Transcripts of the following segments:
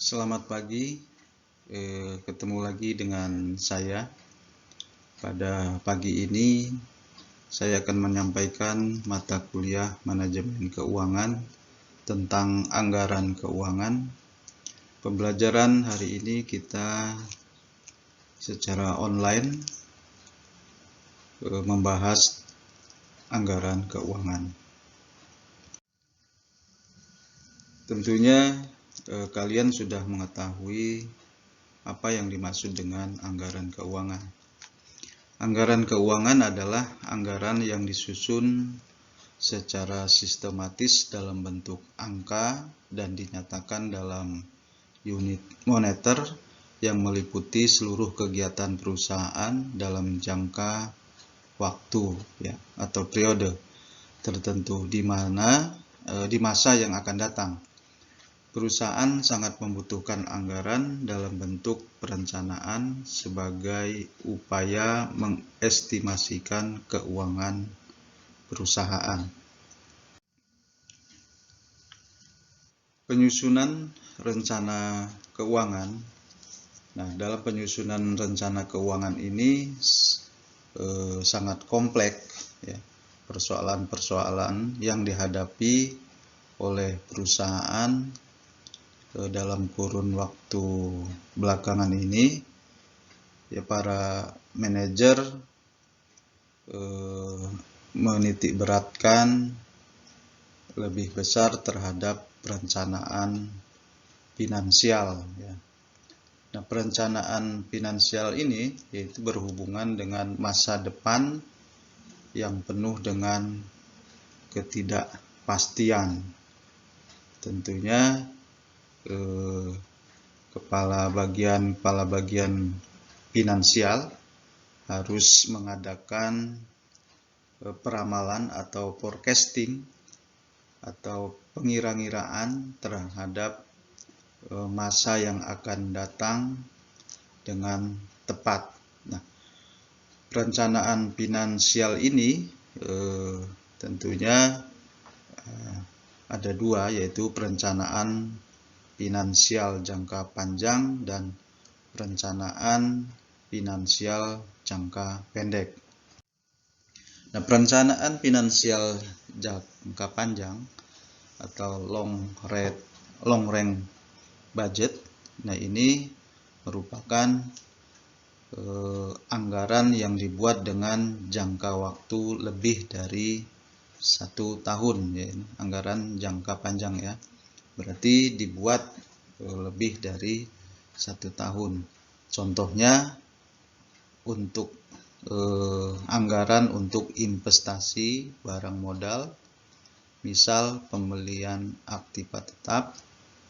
Selamat pagi, ketemu lagi dengan saya. Pada pagi ini saya akan menyampaikan mata kuliah manajemen keuangan tentang anggaran keuangan. Pembelajaran hari ini kita secara online membahas anggaran keuangan. Tentunya kalian sudah mengetahui apa yang dimaksud dengan anggaran keuangan. Anggaran keuangan adalah anggaran yang disusun secara sistematis dalam bentuk angka dan dinyatakan dalam unit moneter yang meliputi seluruh kegiatan perusahaan dalam jangka waktu atau periode tertentu di masa yang akan datang. Perusahaan sangat membutuhkan anggaran dalam bentuk perencanaan sebagai upaya mengestimasikan keuangan perusahaan. Penyusunan rencana keuangan. Nah, dalam penyusunan rencana keuangan ini sangat kompleks persoalan-persoalan yang dihadapi oleh perusahaan dalam kurun waktu belakangan ini. Para manajer menitikberatkan lebih besar terhadap perencanaan finansial. Nah, perencanaan finansial ini yaitu berhubungan dengan masa depan yang penuh dengan ketidakpastian. Tentunya kepala bagian finansial harus mengadakan peramalan atau forecasting atau pengira-ngiraan terhadap masa yang akan datang dengan tepat. Nah, perencanaan finansial ini tentunya ada dua, yaitu perencanaan finansial jangka panjang dan perencanaan finansial jangka pendek. Nah, perencanaan finansial jangka panjang atau long range budget. Nah, ini merupakan anggaran yang dibuat dengan jangka waktu lebih dari 1 tahun, anggaran jangka panjang berarti dibuat lebih dari 1 tahun. Contohnya untuk anggaran untuk investasi barang modal, misal pembelian aktiva tetap,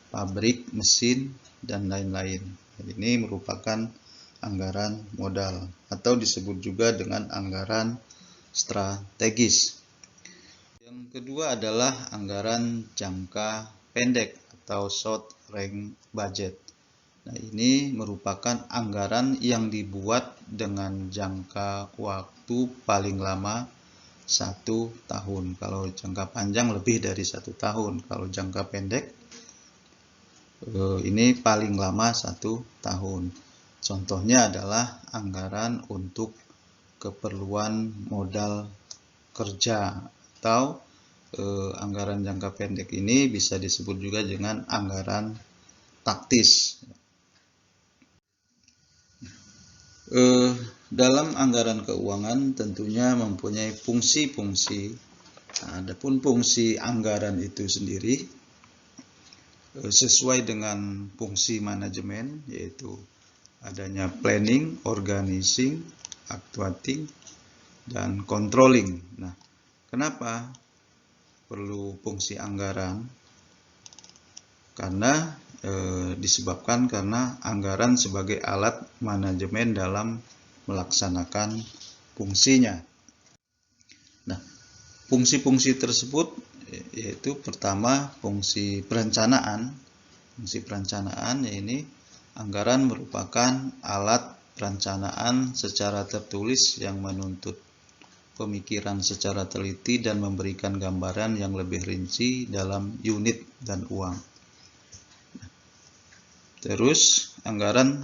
pabrik, mesin, dan lain-lain. Ini merupakan anggaran modal atau disebut juga dengan anggaran strategis. Yang kedua adalah anggaran jangka pendek atau short range budget. Nah, ini merupakan anggaran yang dibuat dengan jangka waktu paling lama 1 tahun. Kalau jangka panjang lebih dari 1 tahun. Kalau jangka pendek ini paling lama 1 tahun. Contohnya adalah anggaran untuk keperluan modal kerja atau anggaran jangka pendek ini bisa disebut juga dengan anggaran taktis. Dalam anggaran keuangan tentunya mempunyai fungsi-fungsi. Adapun fungsi anggaran itu sendiri sesuai dengan fungsi manajemen, yaitu adanya planning, organizing, actuating, dan controlling. Nah, kenapa perlu fungsi anggaran? Karena disebabkan karena anggaran sebagai alat manajemen dalam melaksanakan fungsinya. Nah, fungsi-fungsi tersebut yaitu pertama fungsi perencanaan. Fungsi perencanaan ini anggaran merupakan alat perencanaan secara tertulis yang menuntut pemikiran secara teliti dan memberikan gambaran yang lebih rinci dalam unit dan uang. Terus anggaran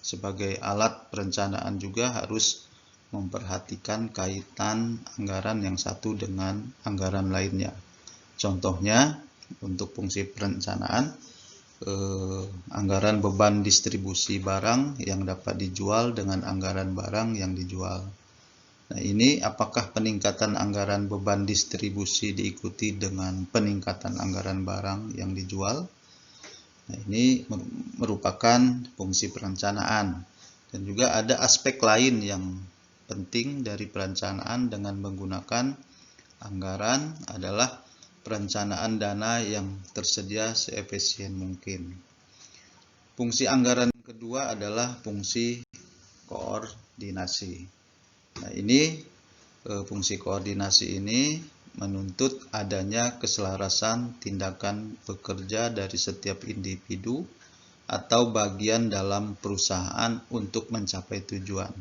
sebagai alat perencanaan juga harus memperhatikan kaitan anggaran yang satu dengan anggaran lainnya. Contohnya untuk fungsi perencanaan, anggaran beban distribusi barang yang dapat dijual dengan anggaran barang yang dijual. Nah, ini apakah peningkatan anggaran beban distribusi diikuti dengan peningkatan anggaran barang yang dijual? Nah, ini merupakan fungsi perencanaan. Dan juga ada aspek lain yang penting dari perencanaan dengan menggunakan anggaran adalah perencanaan dana yang tersedia seefisien mungkin. Fungsi anggaran kedua adalah fungsi koordinasi. Nah, ini fungsi koordinasi ini menuntut adanya keselarasan tindakan bekerja dari setiap individu atau bagian dalam perusahaan untuk mencapai tujuan.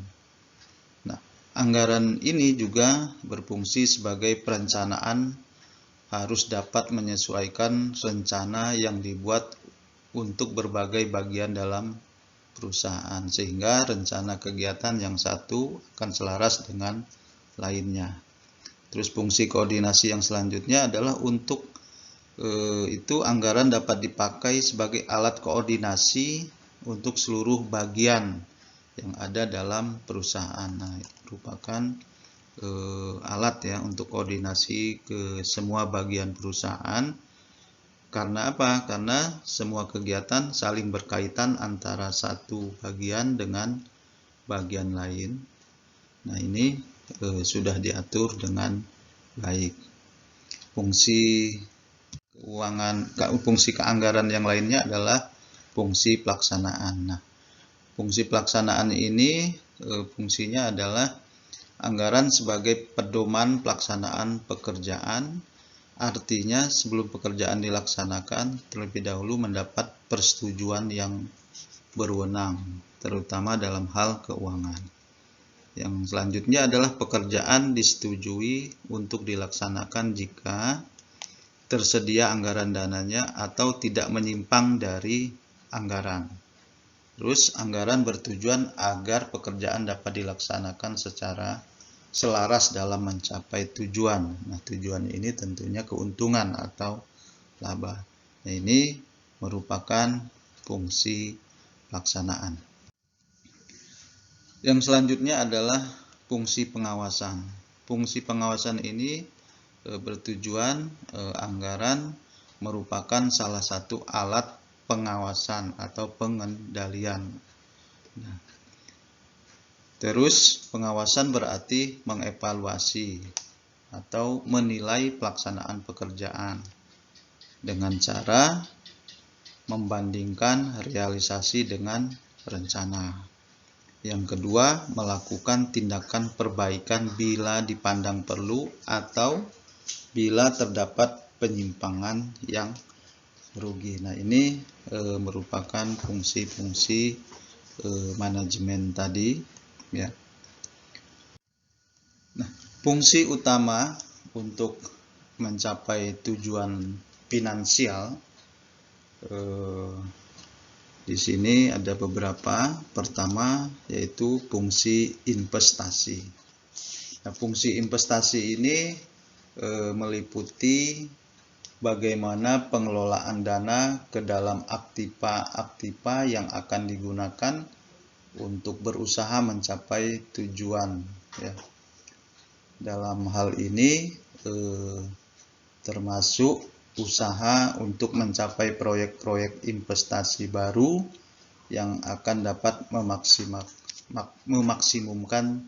Nah, anggaran ini juga berfungsi sebagai perencanaan, harus dapat menyesuaikan rencana yang dibuat untuk berbagai bagian dalam perusahaan, sehingga rencana kegiatan yang satu akan selaras dengan lainnya. Terus fungsi koordinasi yang selanjutnya adalah untuk itu anggaran dapat dipakai sebagai alat koordinasi untuk seluruh bagian yang ada dalam perusahaan. Nah, itu merupakan alat ya untuk koordinasi ke semua bagian perusahaan. Karena apa? Karena semua kegiatan saling berkaitan antara satu bagian dengan bagian lain. Nah, ini sudah diatur dengan baik. Fungsi keuangan, fungsi keanggaran yang lainnya adalah fungsi pelaksanaan. Nah, fungsi pelaksanaan ini fungsinya adalah anggaran sebagai pedoman pelaksanaan pekerjaan. Artinya sebelum pekerjaan dilaksanakan terlebih dahulu mendapat persetujuan yang berwenang, terutama dalam hal keuangan. Yang selanjutnya adalah pekerjaan disetujui untuk dilaksanakan jika tersedia anggaran dananya atau tidak menyimpang dari anggaran. Terus anggaran bertujuan agar pekerjaan dapat dilaksanakan secara selaras dalam mencapai tujuan. Nah, tujuan ini tentunya keuntungan atau laba. Nah, ini merupakan fungsi pelaksanaan. Yang selanjutnya adalah fungsi pengawasan. Fungsi pengawasan ini bertujuan anggaran merupakan salah satu alat pengawasan atau pengendalian. Nah, terus pengawasan berarti mengevaluasi atau menilai pelaksanaan pekerjaan dengan cara membandingkan realisasi dengan rencana. Yang kedua, melakukan tindakan perbaikan bila dipandang perlu atau bila terdapat penyimpangan yang merugi. Nah, ini merupakan fungsi-fungsi manajemen tadi, ya. Nah, fungsi utama untuk mencapai tujuan finansial di sini ada beberapa. Pertama yaitu fungsi investasi. Nah, fungsi investasi ini meliputi bagaimana pengelolaan dana ke dalam aktiva-aktiva yang akan digunakan untuk berusaha mencapai tujuan. Ya. Dalam hal ini termasuk usaha untuk mencapai proyek-proyek investasi baru yang akan dapat memaksimumkan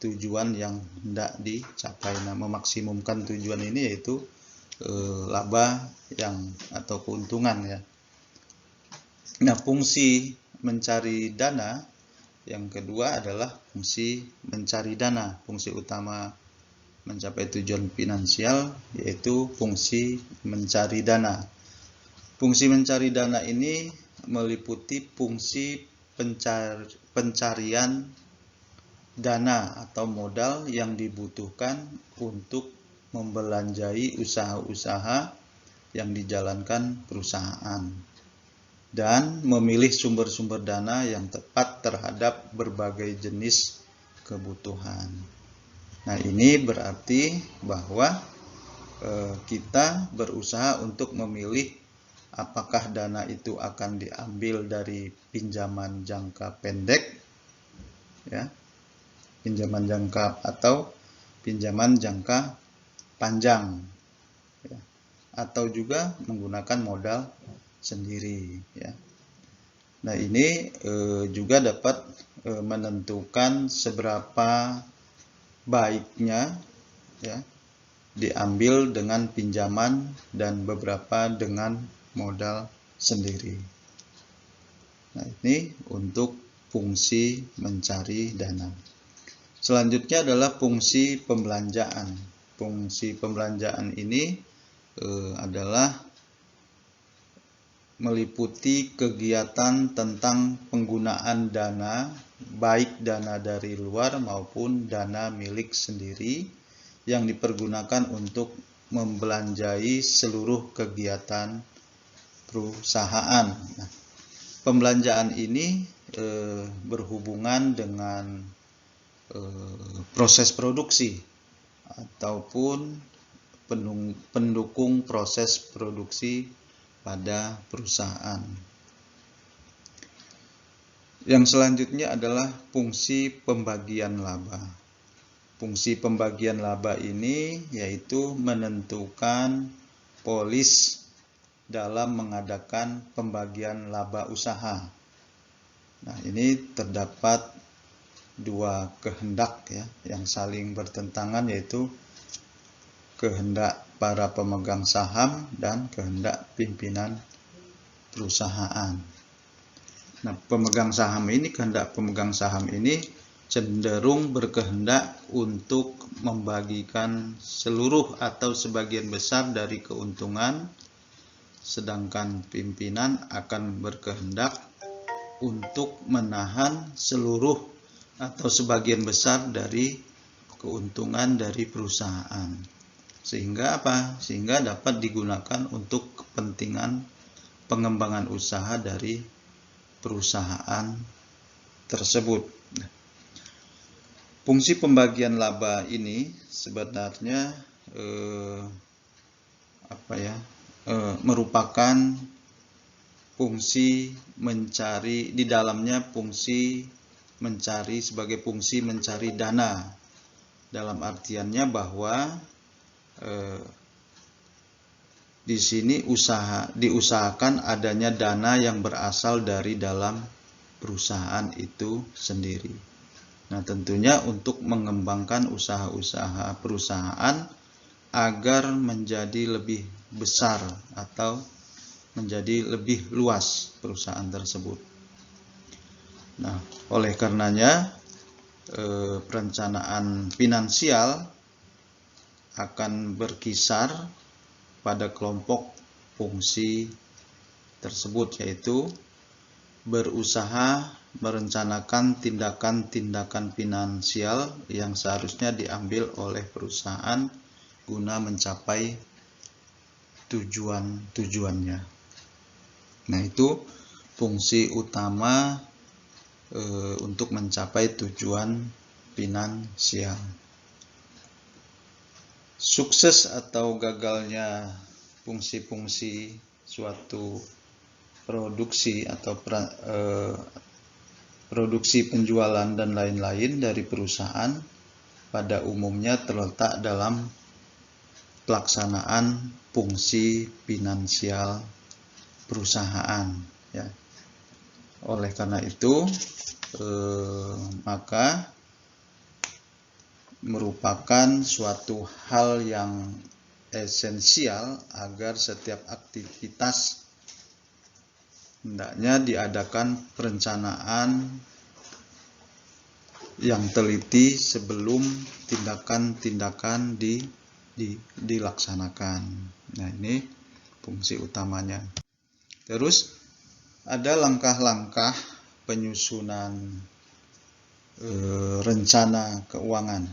tujuan yang hendak dicapai. Nah, memaksimumkan tujuan ini yaitu laba atau keuntungan, ya. Nah, fungsi mencari dana yang kedua adalah fungsi mencari dana. Fungsi utama mencapai tujuan finansial yaitu fungsi mencari dana. Fungsi mencari dana ini meliputi fungsi pencarian dana atau modal yang dibutuhkan untuk membelanjai usaha-usaha yang dijalankan perusahaan. dan memilih sumber-sumber dana yang tepat terhadap berbagai jenis kebutuhan. Nah, ini berarti bahwa kita berusaha untuk memilih apakah dana itu akan diambil dari pinjaman jangka pendek, ya, pinjaman jangka atau pinjaman jangka panjang, ya, atau juga menggunakan modal sendiri, ya. Nah, ini juga dapat menentukan seberapa baiknya, ya, diambil dengan pinjaman dan beberapa dengan modal sendiri. Nah, ini untuk fungsi mencari dana. Selanjutnya adalah fungsi pembelanjaan. Fungsi pembelanjaan ini adalah meliputi kegiatan tentang penggunaan dana, baik dana dari luar maupun dana milik sendiri yang dipergunakan untuk membelanjai seluruh kegiatan perusahaan. Nah, pembelanjaan ini berhubungan dengan proses produksi ataupun pendukung proses produksi pada perusahaan. Yang selanjutnya adalah fungsi pembagian laba. Fungsi pembagian laba ini yaitu menentukan polis dalam mengadakan pembagian laba usaha. Nah, ini terdapat dua kehendak, ya, yang saling bertentangan, yaitu kehendak para pemegang saham dan kehendak pimpinan perusahaan. Nah, kehendak pemegang saham ini cenderung berkehendak untuk membagikan seluruh atau sebagian besar dari keuntungan, sedangkan pimpinan akan berkehendak untuk menahan seluruh atau sebagian besar dari keuntungan dari perusahaan. Sehingga apa? Sehingga dapat digunakan untuk kepentingan pengembangan usaha dari perusahaan tersebut. Fungsi pembagian laba ini sebenarnya merupakan fungsi mencari, di dalamnya fungsi mencari sebagai fungsi mencari dana, dalam artiannya bahwa di sini diusahakan adanya dana yang berasal dari dalam perusahaan itu sendiri. Nah, tentunya untuk mengembangkan usaha-usaha perusahaan agar menjadi lebih besar atau menjadi lebih luas perusahaan tersebut. Nah, oleh karenanya perencanaan finansial akan berkisar pada kelompok fungsi tersebut, yaitu berusaha merencanakan tindakan-tindakan finansial yang seharusnya diambil oleh perusahaan guna mencapai tujuan-tujuannya. Nah, itu fungsi utama untuk mencapai tujuan finansial. Sukses atau gagalnya fungsi-fungsi suatu produksi atau produksi penjualan dan lain-lain dari perusahaan pada umumnya terletak dalam pelaksanaan fungsi finansial perusahaan, ya. Oleh karena itu maka merupakan suatu hal yang esensial agar setiap aktivitas hendaknya diadakan perencanaan yang teliti sebelum tindakan-tindakan dilaksanakan. Nah, ini fungsi utamanya. Terus ada langkah-langkah penyusunan rencana keuangan.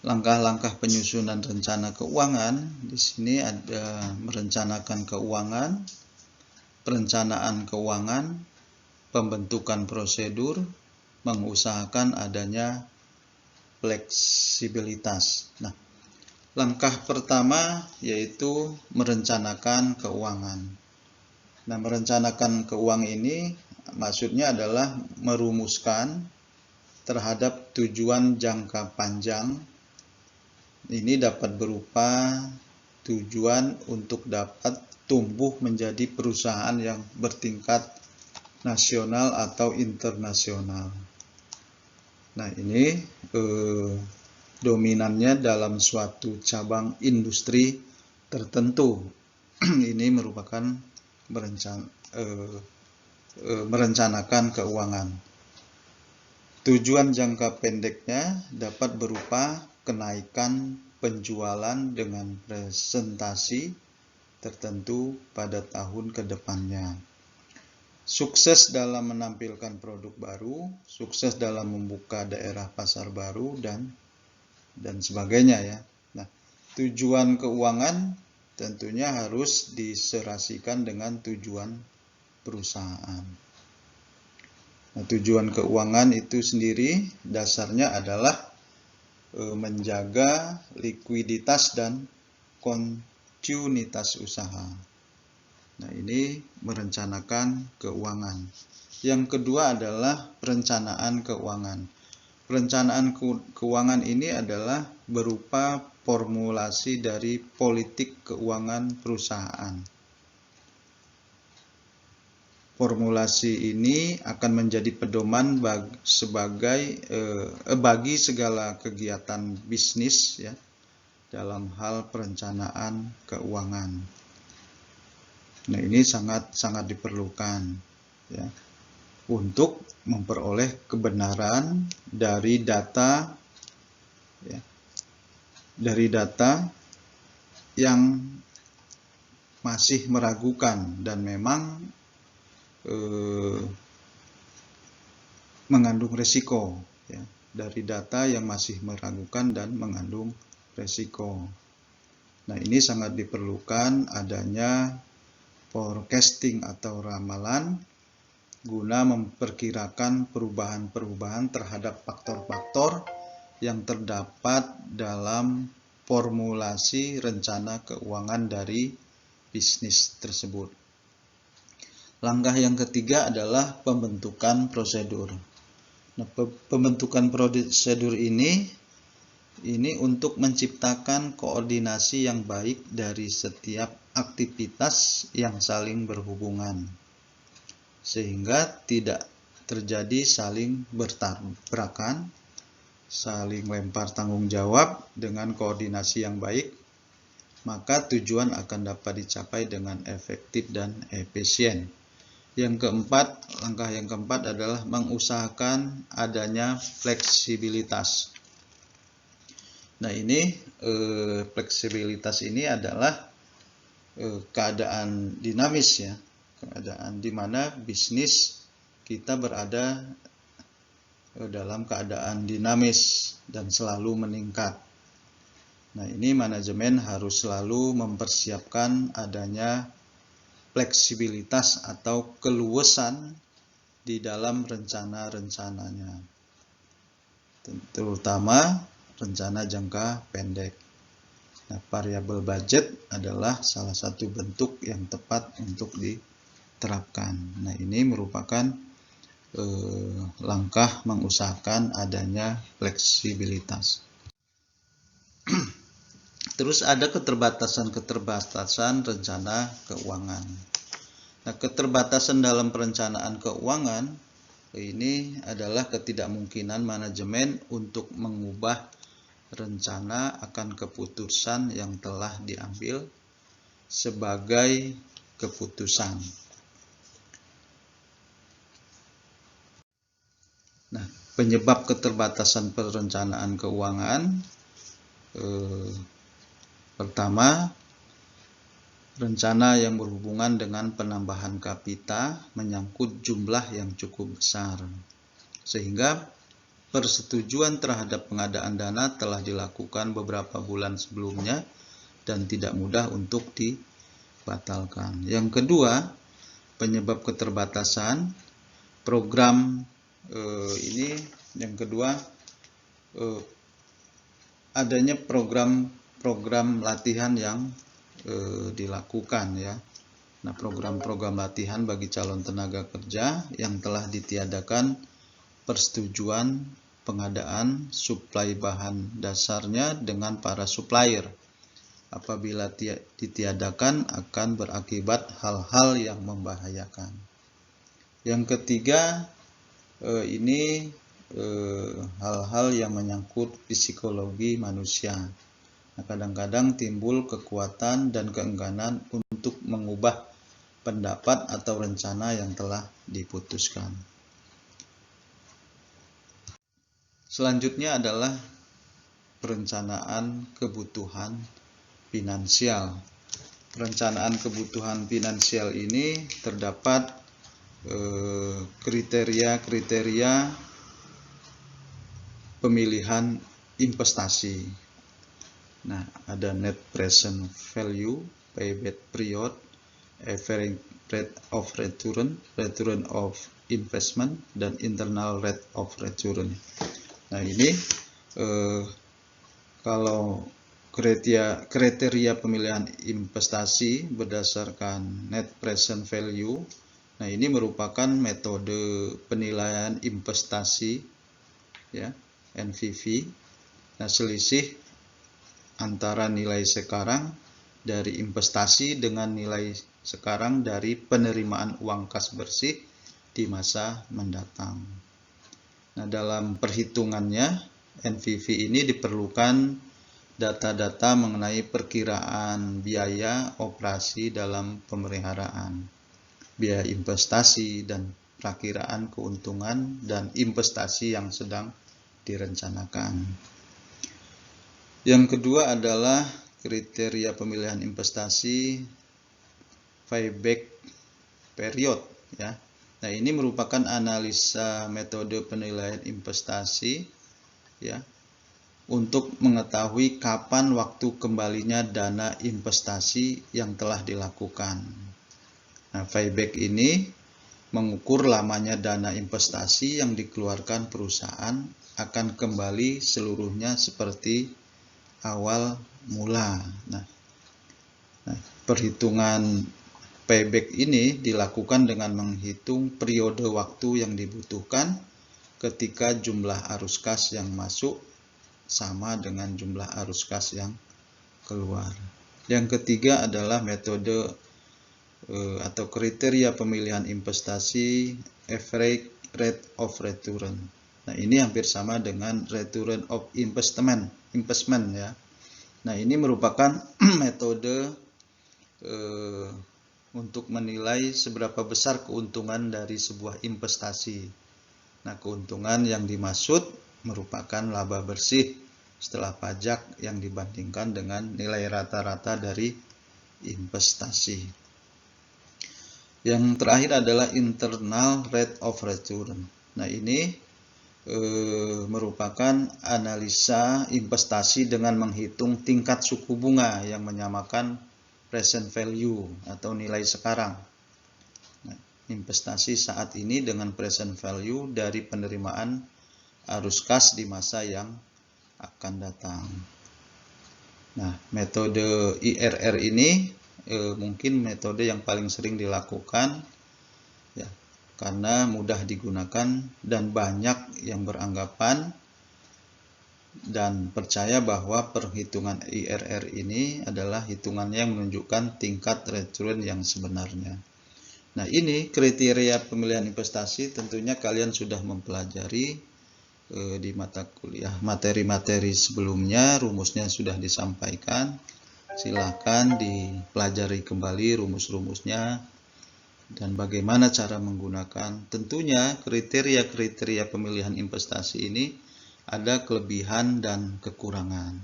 Langkah-langkah penyusunan rencana keuangan di sini ada merencanakan keuangan, perencanaan keuangan, pembentukan prosedur, mengusahakan adanya fleksibilitas. Nah, langkah pertama yaitu merencanakan keuangan. Nah, merencanakan keuangan ini maksudnya adalah merumuskan terhadap tujuan jangka panjang. Ini dapat berupa tujuan untuk dapat tumbuh menjadi perusahaan yang bertingkat nasional atau internasional. Nah, ini dominannya dalam suatu cabang industri tertentu. Ini merupakan merencanakan keuangan. Tujuan jangka pendeknya dapat berupa kenaikan penjualan dengan presentasi tertentu pada tahun ke depannya. Sukses dalam menampilkan produk baru, sukses dalam membuka daerah pasar baru, dan sebagainya ya. Nah, tujuan keuangan tentunya harus diserasikan dengan tujuan perusahaan. Nah, tujuan keuangan itu sendiri dasarnya adalah menjaga likuiditas dan kontinuitas usaha. Nah, ini merencanakan keuangan. Yang kedua adalah perencanaan keuangan. Perencanaan keuangan ini adalah berupa formulasi dari politik keuangan perusahaan. Formulasi ini akan menjadi pedoman bagi segala kegiatan bisnis ya, dalam hal perencanaan keuangan. Nah, ini sangat diperlukan ya, untuk memperoleh kebenaran dari data ya, yang masih meragukan dan memang mengandung resiko ya, dari data yang masih meragukan dan mengandung resiko. Nah, ini sangat diperlukan adanya forecasting atau ramalan guna memperkirakan perubahan-perubahan terhadap faktor-faktor yang terdapat dalam formulasi rencana keuangan dari bisnis tersebut. Langkah yang ketiga adalah pembentukan prosedur. Nah, pembentukan prosedur ini untuk menciptakan koordinasi yang baik dari setiap aktivitas yang saling berhubungan, sehingga tidak terjadi saling bertabrakan, saling lempar tanggung jawab. Dengan koordinasi yang baik, maka tujuan akan dapat dicapai dengan efektif dan efisien. Langkah yang keempat adalah mengusahakan adanya fleksibilitas. Nah, ini fleksibilitas ini adalah keadaan dinamis ya, keadaan di mana bisnis kita berada dalam keadaan dinamis dan selalu meningkat. Nah, ini manajemen harus selalu mempersiapkan adanya fleksibilitas atau keluasan di dalam rencana-rencananya, terutama rencana jangka pendek. Nah, variabel budget adalah salah satu bentuk yang tepat untuk diterapkan. Nah, ini merupakan langkah mengusahakan adanya fleksibilitas. Terus ada keterbatasan rencana keuangan. Nah, keterbatasan dalam perencanaan keuangan ini adalah ketidakmungkinan manajemen untuk mengubah rencana akan keputusan yang telah diambil sebagai keputusan. Nah, penyebab keterbatasan perencanaan keuangan pertama, rencana yang berhubungan dengan penambahan kapital menyangkut jumlah yang cukup besar, sehingga persetujuan terhadap pengadaan dana telah dilakukan beberapa bulan sebelumnya dan tidak mudah untuk dibatalkan. Yang kedua, penyebab keterbatasan. Program ini yang kedua, adanya program latihan yang dilakukan ya. Nah, program-program latihan bagi calon tenaga kerja yang telah ditiadakan persetujuan pengadaan suplai bahan dasarnya dengan para supplier. Apabila ditiadakan akan berakibat hal-hal yang membahayakan. Yang ketiga, ini hal-hal yang menyangkut psikologi manusia. Nah, kadang-kadang timbul kekuatan dan keengganan untuk mengubah pendapat atau rencana yang telah diputuskan. Selanjutnya adalah perencanaan kebutuhan finansial. Perencanaan kebutuhan finansial ini terdapat kriteria-kriteria pemilihan investasi. Nah, ada net present value, payback period, average rate of return, return of investment, dan internal rate of return. Nah, ini kalau kriteria pemilihan investasi berdasarkan net present value. Nah, ini merupakan metode penilaian investasi ya, NPV. Nah, selisih antara nilai sekarang dari investasi dengan nilai sekarang dari penerimaan uang kas bersih di masa mendatang. Nah, dalam perhitungannya NPV ini diperlukan data-data mengenai perkiraan biaya operasi dalam pemeliharaan, biaya investasi, dan perakiraan keuntungan dan investasi yang sedang direncanakan. Yang kedua adalah kriteria pemilihan investasi payback period ya. Nah, ini merupakan analisa metode penilaian investasi ya, untuk mengetahui kapan waktu kembalinya dana investasi yang telah dilakukan. Nah, payback ini mengukur lamanya dana investasi yang dikeluarkan perusahaan akan kembali seluruhnya seperti awal mula. Nah, perhitungan payback ini dilakukan dengan menghitung periode waktu yang dibutuhkan ketika jumlah arus kas yang masuk sama dengan jumlah arus kas yang keluar. Yang ketiga adalah metode atau kriteria pemilihan investasi average rate of return. Nah, ini hampir sama dengan return of investment ya. Nah, ini merupakan metode untuk menilai seberapa besar keuntungan dari sebuah investasi. Nah, keuntungan yang dimaksud merupakan laba bersih setelah pajak yang dibandingkan dengan nilai rata-rata dari investasi. Yang terakhir adalah internal rate of return. Nah, ini merupakan analisa investasi dengan menghitung tingkat suku bunga yang menyamakan present value atau nilai sekarang. Nah, investasi saat ini dengan present value dari penerimaan arus kas di masa yang akan datang. Nah, metode IRR ini mungkin metode yang paling sering dilakukan ya, karena mudah digunakan dan banyak yang beranggapan dan percaya bahwa perhitungan IRR ini adalah hitungan yang menunjukkan tingkat return yang sebenarnya. Nah, ini kriteria pemilihan investasi tentunya kalian sudah mempelajari di mata kuliah materi-materi sebelumnya, rumusnya sudah disampaikan. Silahkan dipelajari kembali rumus-rumusnya dan bagaimana cara menggunakan. Tentunya kriteria-kriteria pemilihan investasi ini ada kelebihan dan kekurangan.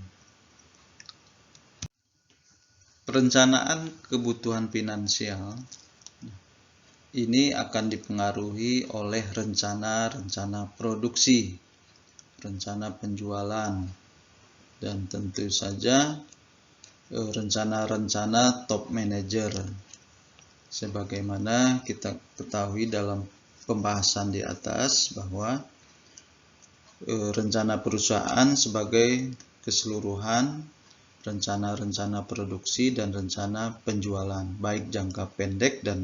Perencanaan kebutuhan finansial ini akan dipengaruhi oleh rencana-rencana produksi, rencana penjualan, dan tentu saja rencana-rencana top manager. Sebagaimana kita ketahui dalam pembahasan di atas bahwa rencana perusahaan sebagai keseluruhan rencana-rencana produksi dan rencana penjualan, baik jangka pendek dan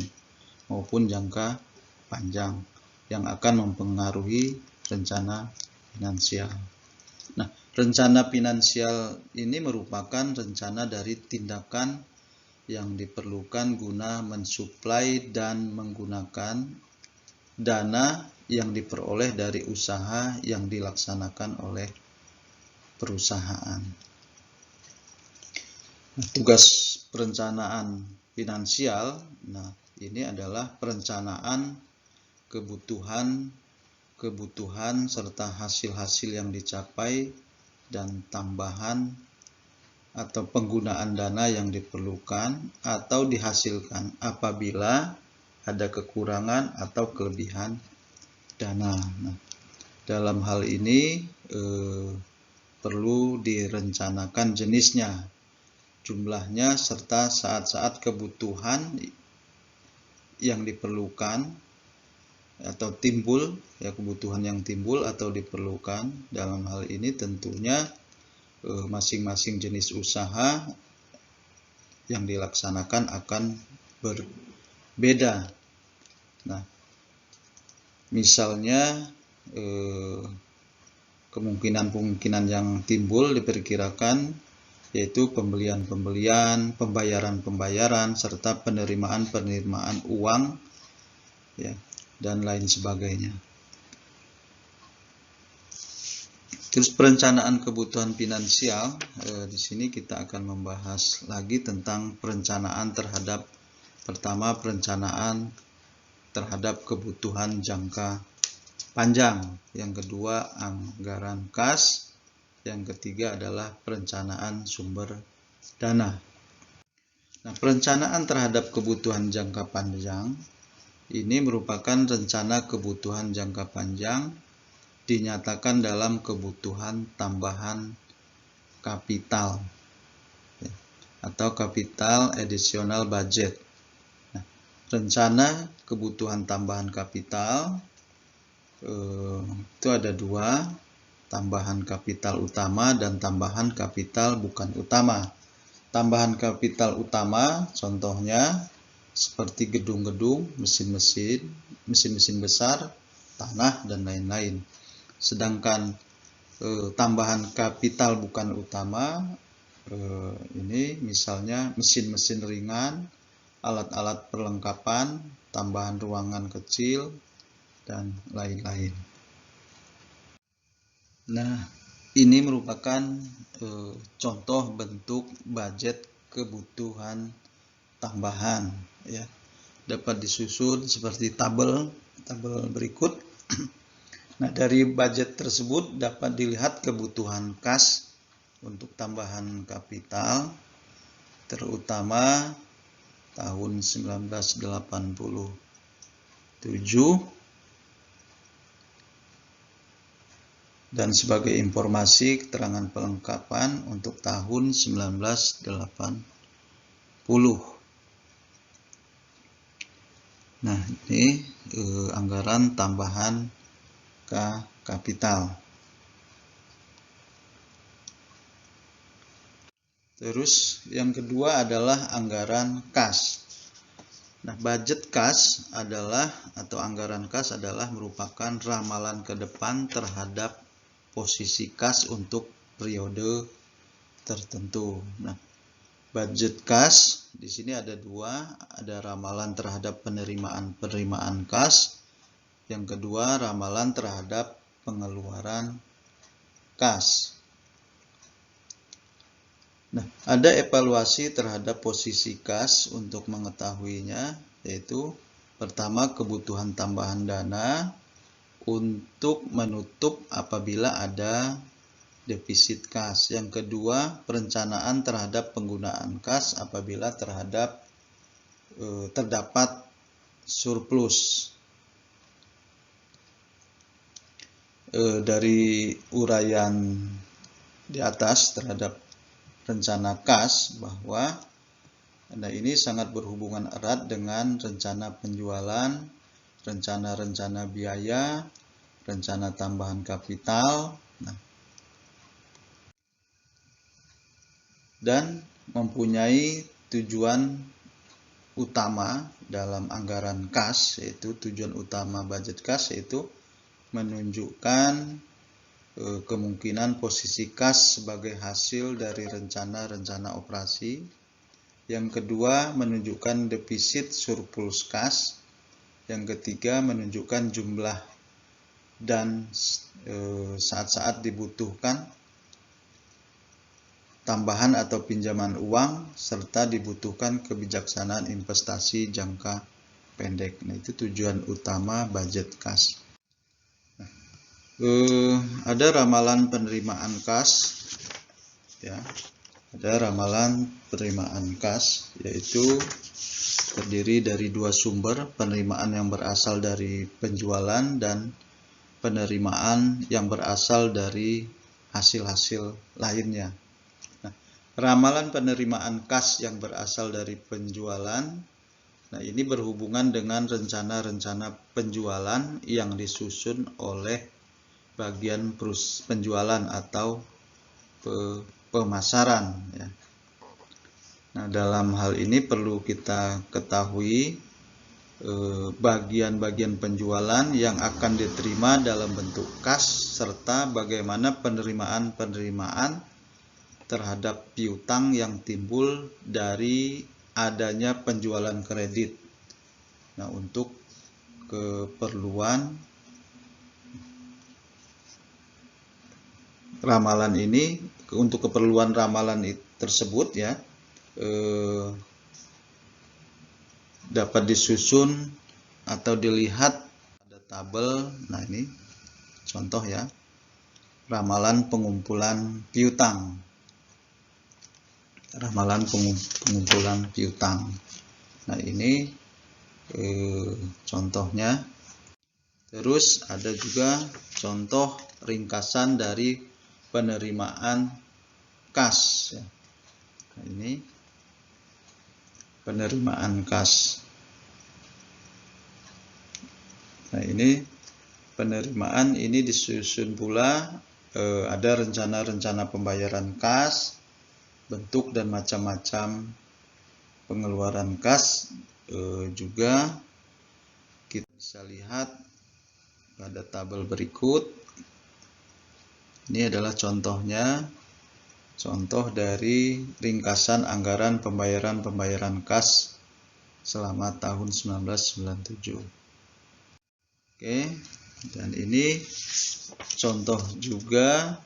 maupun jangka panjang yang akan mempengaruhi rencana finansial. Nah, rencana finansial ini merupakan rencana dari tindakan yang diperlukan guna mensuplai dan menggunakan dana yang diperoleh dari usaha yang dilaksanakan oleh perusahaan. Nah, tugas perencanaan finansial, ini adalah perencanaan kebutuhan serta hasil-hasil yang dicapai dan tambahan atau penggunaan dana yang diperlukan atau dihasilkan apabila ada kekurangan atau kelebihan dana. Nah, dalam hal ini perlu direncanakan jenisnya, jumlahnya, serta saat-saat kebutuhan yang diperlukan atau timbul, kebutuhan yang timbul atau diperlukan. Dalam hal ini tentunya masing-masing jenis usaha yang dilaksanakan akan berbeda. Nah, misalnya kemungkinan-kemungkinan yang timbul diperkirakan yaitu pembelian-pembelian, pembayaran-pembayaran, serta penerimaan-penerimaan uang, dan lain sebagainya. Terus perencanaan kebutuhan finansial, di sini kita akan membahas lagi tentang perencanaan terhadap, pertama, perencanaan terhadap kebutuhan jangka panjang, yang kedua anggaran kas, yang ketiga adalah perencanaan sumber dana. Nah, perencanaan terhadap kebutuhan jangka panjang ini merupakan rencana kebutuhan jangka panjang dinyatakan dalam kebutuhan tambahan kapital atau capital additional budget. Nah, rencana kebutuhan tambahan kapital itu ada dua, tambahan kapital utama dan tambahan kapital bukan utama. Tambahan kapital utama contohnya seperti gedung-gedung, mesin-mesin besar, tanah, dan lain-lain. Sedangkan tambahan kapital bukan utama, ini misalnya mesin-mesin ringan, alat-alat perlengkapan, tambahan ruangan kecil, dan lain-lain. Nah, ini merupakan contoh bentuk budget kebutuhan tambahan, dapat disusun seperti tabel berikut. Nah, dari budget tersebut dapat dilihat kebutuhan kas untuk tambahan kapital, terutama tahun 1987. Dan sebagai informasi keterangan pelengkapan untuk tahun 1980. Nah, ini anggaran tambahan kapital. Terus yang kedua adalah anggaran kas. Nah, budget kas adalah, atau anggaran kas adalah merupakan ramalan ke depan terhadap posisi kas untuk periode tertentu. Nah, budget kas di sini ada dua, ada ramalan terhadap penerimaan kas, yang kedua ramalan terhadap pengeluaran kas. Nah, ada evaluasi terhadap posisi kas untuk mengetahuinya, yaitu pertama kebutuhan tambahan dana untuk menutup apabila ada defisit kas. Yang kedua, perencanaan terhadap penggunaan kas apabila terdapat surplus. Dari uraian di atas terhadap rencana kas bahwa Nah, ini sangat berhubungan erat dengan rencana penjualan, rencana-rencana biaya, rencana tambahan kapital, dan mempunyai tujuan utama dalam anggaran kas, yaitu tujuan utama budget kas yaitu menunjukkan kemungkinan posisi kas sebagai hasil dari rencana-rencana operasi. Yang kedua, menunjukkan defisit surplus kas. Yang ketiga, menunjukkan jumlah dan saat-saat dibutuhkan tambahan atau pinjaman uang, serta dibutuhkan kebijaksanaan investasi jangka pendek. Nah, itu tujuan utama budget kas. Ada ramalan penerimaan kas, ya. Ada ramalan penerimaan kas, yaitu terdiri dari dua sumber, penerimaan yang berasal dari penjualan dan penerimaan yang berasal dari hasil-hasil lainnya. Ramalan penerimaan kas yang berasal dari penjualan, nah ini berhubungan dengan rencana-rencana penjualan yang disusun oleh bagian penjualan atau pemasaran. Ya. Nah, dalam hal ini perlu kita ketahui bagian-bagian penjualan yang akan diterima dalam bentuk kas, serta bagaimana penerimaan-penerimaan terhadap piutang yang timbul dari adanya penjualan kredit. Nah, untuk keperluan ramalan ini, untuk keperluan ramalan tersebut ya, dapat disusun atau dilihat pada tabel. Nah, ini contoh ya, ramalan pengumpulan piutang. Ramalan pengumpulan piutang. Nah, ini contohnya. Terus ada juga contoh ringkasan dari penerimaan kas. Nah, ini penerimaan kas. Nah, ini penerimaan ini disusun pula ada rencana-rencana pembayaran kas, bentuk dan macam-macam pengeluaran kas juga kita bisa lihat pada tabel berikut. Ini adalah contohnya, contoh dari ringkasan anggaran pembayaran kas selama tahun 1997. Oke, dan ini contoh juga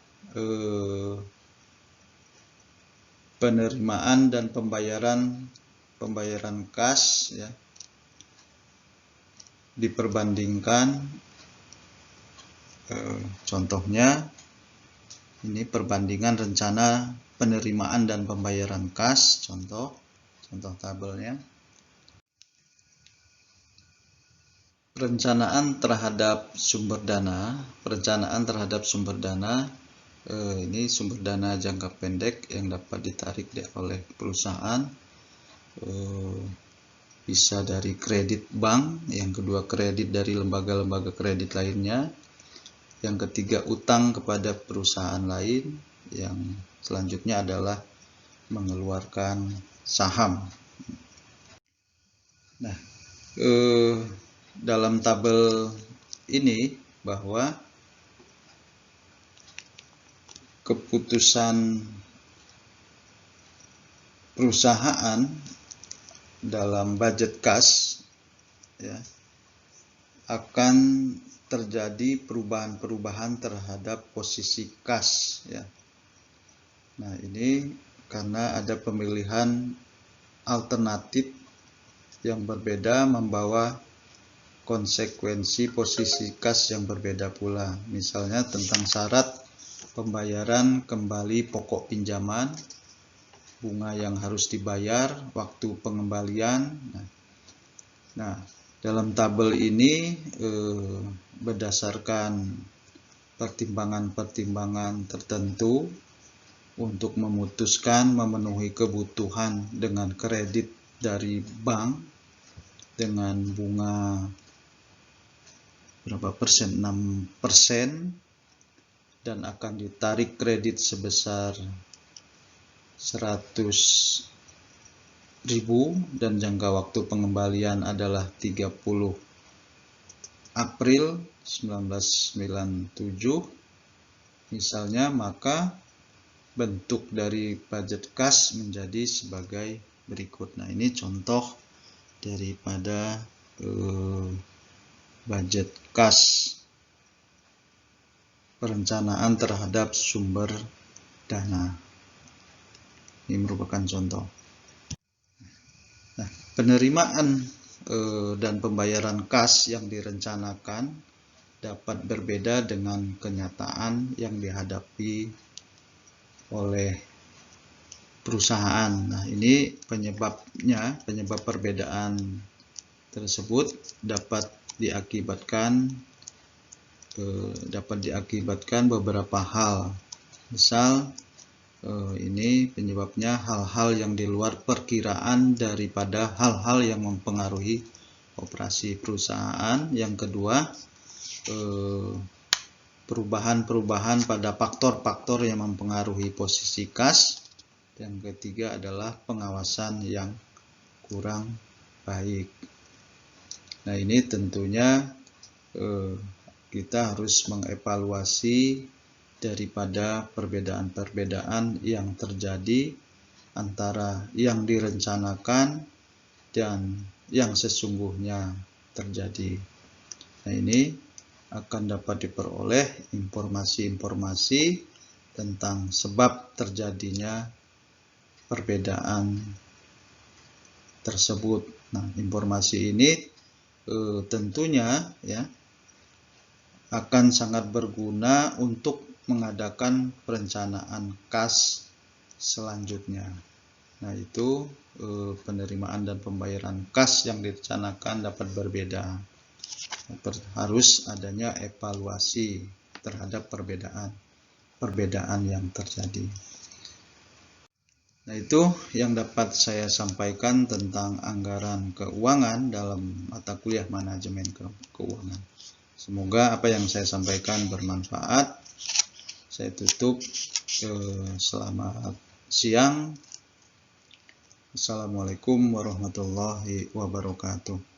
penerimaan dan pembayaran kas ya, diperbandingkan. Contohnya ini perbandingan rencana penerimaan dan pembayaran kas, contoh tabelnya. Perencanaan terhadap sumber dana, ini sumber dana jangka pendek yang dapat ditarik oleh perusahaan, bisa dari kredit bank, yang kedua kredit dari lembaga-lembaga kredit lainnya, yang ketiga utang kepada perusahaan lain, yang selanjutnya adalah mengeluarkan saham. Nah, dalam tabel ini bahwa keputusan perusahaan dalam budget kas ya, akan terjadi perubahan-perubahan terhadap posisi kas ya. Nah, ini karena ada pemilihan alternatif yang berbeda membawa konsekuensi posisi kas yang berbeda pula. Misalnya tentang syarat pembayaran kembali pokok pinjaman, bunga yang harus dibayar, waktu pengembalian. Nah, dalam tabel ini berdasarkan pertimbangan-pertimbangan tertentu untuk memutuskan memenuhi kebutuhan dengan kredit dari bank dengan bunga berapa persen? 6%, dan akan ditarik kredit sebesar 100.000 dan jangka waktu pengembalian adalah 30 April 1997 misalnya, maka bentuk dari budget kas menjadi sebagai berikut. Nah, ini contoh daripada budget kas, perencanaan terhadap sumber dana. Ini merupakan contoh. Nah, penerimaan dan pembayaran kas yang direncanakan dapat berbeda dengan kenyataan yang dihadapi oleh perusahaan. Nah, ini penyebab perbedaan tersebut dapat diakibatkan beberapa hal. Misal, ini penyebabnya hal-hal yang di luar perkiraan daripada hal-hal yang mempengaruhi operasi perusahaan. Yang kedua, perubahan-perubahan pada faktor-faktor yang mempengaruhi posisi kas. Yang ketiga adalah pengawasan yang kurang baik. Nah, ini tentunya kita harus mengevaluasi daripada perbedaan-perbedaan yang terjadi antara yang direncanakan dan yang sesungguhnya terjadi. Nah, ini akan dapat diperoleh informasi-informasi tentang sebab terjadinya perbedaan tersebut. Nah, informasi ini tentunya akan sangat berguna untuk mengadakan perencanaan kas selanjutnya. Nah, itu penerimaan dan pembayaran kas yang direncanakan dapat berbeda. Harus adanya evaluasi terhadap perbedaan yang terjadi. Nah, itu yang dapat saya sampaikan tentang anggaran keuangan dalam mata kuliah manajemen keuangan. Semoga apa yang saya sampaikan bermanfaat. Saya tutup. Selamat siang. Assalamualaikum warahmatullahi wabarakatuh.